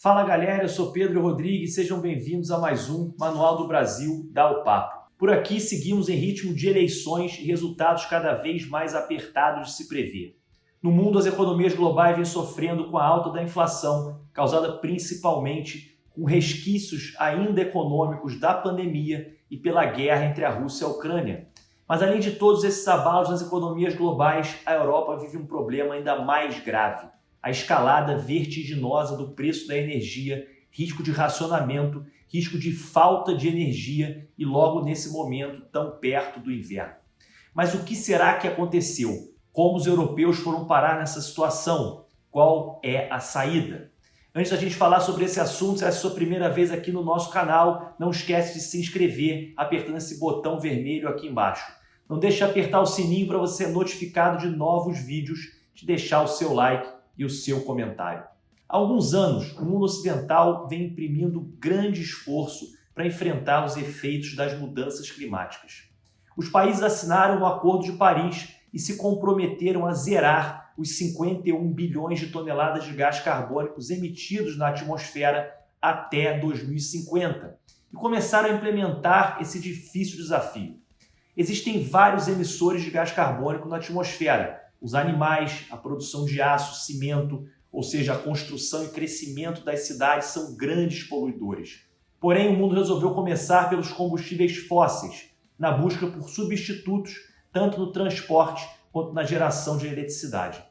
Fala galera, eu sou Pedro Rodrigues, sejam bem-vindos a mais um Manual do Brasil, dá o papo. Por aqui seguimos em ritmo de eleições e resultados cada vez mais apertados de se prever. No mundo, as economias globais vêm sofrendo com a alta da inflação, causada principalmente com resquícios ainda econômicos da pandemia e pela guerra entre a Rússia e a Ucrânia. Mas além de todos esses abalos nas economias globais, a Europa vive um problema ainda mais grave: a escalada vertiginosa do preço da energia, risco de racionamento, risco de falta de energia e logo nesse momento tão perto do inverno. Mas o que será que aconteceu? Como os europeus foram parar nessa situação? Qual é a saída? Antes da gente falar sobre esse assunto, se é a sua primeira vez aqui no nosso canal, não esquece de se inscrever apertando esse botão vermelho aqui embaixo. Não deixe de apertar o sininho para você ser notificado de novos vídeos, de deixar o seu like e o seu comentário. Há alguns anos, o mundo ocidental vem imprimindo grande esforço para enfrentar os efeitos das mudanças climáticas. Os países assinaram o Acordo de Paris e se comprometeram a zerar os 51 bilhões de toneladas de gás carbônicos emitidos na atmosfera até 2050 e começaram a implementar esse difícil desafio. Existem vários emissores de gás carbônico na atmosfera: os animais, a produção de aço, cimento, ou seja, a construção e crescimento das cidades são grandes poluidores. Porém, o mundo resolveu começar pelos combustíveis fósseis, na busca por substitutos, tanto no transporte quanto na geração de eletricidade.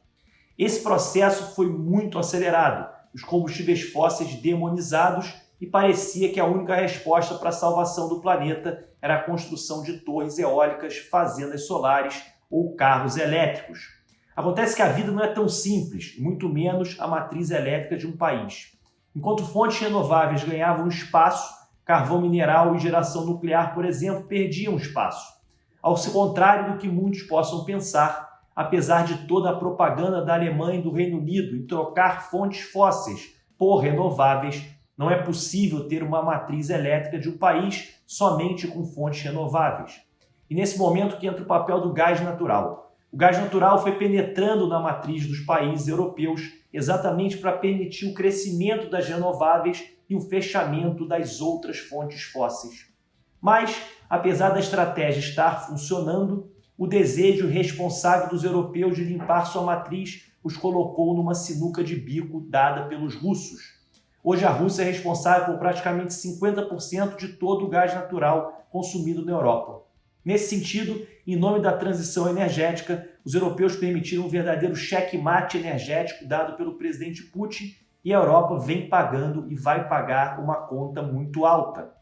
Esse processo foi muito acelerado, os combustíveis fósseis demonizados, e parecia que a única resposta para a salvação do planeta era a construção de torres eólicas, fazendas solares ou carros elétricos. Acontece que a vida não é tão simples, muito menos a matriz elétrica de um país. Enquanto fontes renováveis ganhavam espaço, carvão mineral e geração nuclear, por exemplo, perdiam espaço. Ao contrário do que muitos possam pensar, apesar de toda a propaganda da Alemanha e do Reino Unido em trocar fontes fósseis por renováveis, não é possível ter uma matriz elétrica de um país somente com fontes renováveis. E nesse momento que entra o papel do gás natural. O gás natural foi penetrando na matriz dos países europeus exatamente para permitir o crescimento das renováveis e o fechamento das outras fontes fósseis. Mas, apesar da estratégia estar funcionando, o desejo irresponsável dos europeus de limpar sua matriz os colocou numa sinuca de bico dada pelos russos. Hoje a Rússia é responsável por praticamente 50% de todo o gás natural consumido na Europa. Nesse sentido, em nome da transição energética, os europeus permitiram um verdadeiro checkmate energético dado pelo presidente Putin, e a Europa vem pagando e vai pagar uma conta muito alta.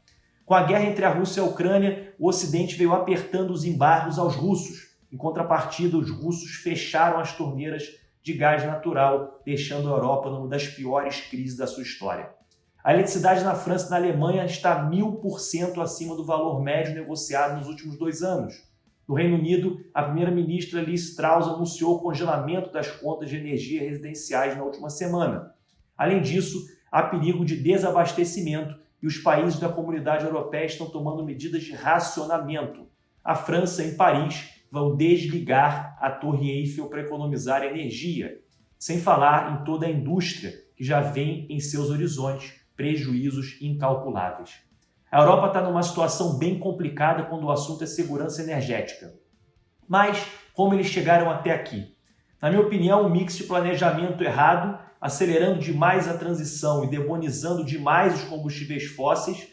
Com a guerra entre a Rússia e a Ucrânia, o Ocidente veio apertando os embargos aos russos. Em contrapartida, os russos fecharam as torneiras de gás natural, deixando a Europa numa das piores crises da sua história. A eletricidade na França e na Alemanha está 1000% acima do valor médio negociado nos últimos 2 anos. No Reino Unido, a primeira-ministra Liz Truss anunciou o congelamento das contas de energia residenciais na última semana. Além disso, há perigo de desabastecimento e os países da comunidade europeia estão tomando medidas de racionamento. A França, em Paris, vão desligar a Torre Eiffel para economizar energia, sem falar em toda a indústria que já vem em seus horizontes prejuízos incalculáveis. A Europa está numa situação bem complicada quando o assunto é segurança energética. Mas como eles chegaram até aqui? Na minha opinião, um mix de planejamento errado, acelerando demais a transição e demonizando demais os combustíveis fósseis,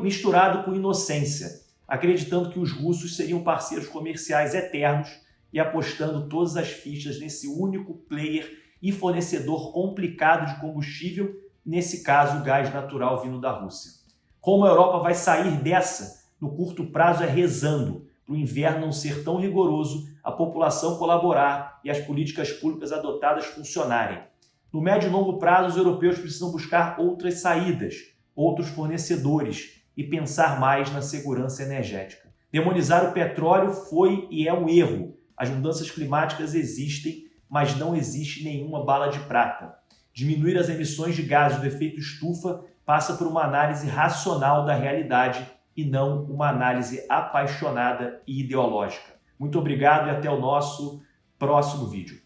misturado com inocência, acreditando que os russos seriam parceiros comerciais eternos e apostando todas as fichas nesse único player e fornecedor complicado de combustível, nesse caso o gás natural vindo da Rússia. Como a Europa vai sair dessa? No curto prazo é rezando, para o inverno não ser tão rigoroso, a população colaborar e as políticas públicas adotadas funcionarem. No médio e longo prazo, os europeus precisam buscar outras saídas, outros fornecedores e pensar mais na segurança energética. Demonizar o petróleo foi e é um erro. As mudanças climáticas existem, mas não existe nenhuma bala de prata. Diminuir as emissões de gases do efeito estufa passa por uma análise racional da realidade e não uma análise apaixonada e ideológica. Muito obrigado e até o nosso próximo vídeo.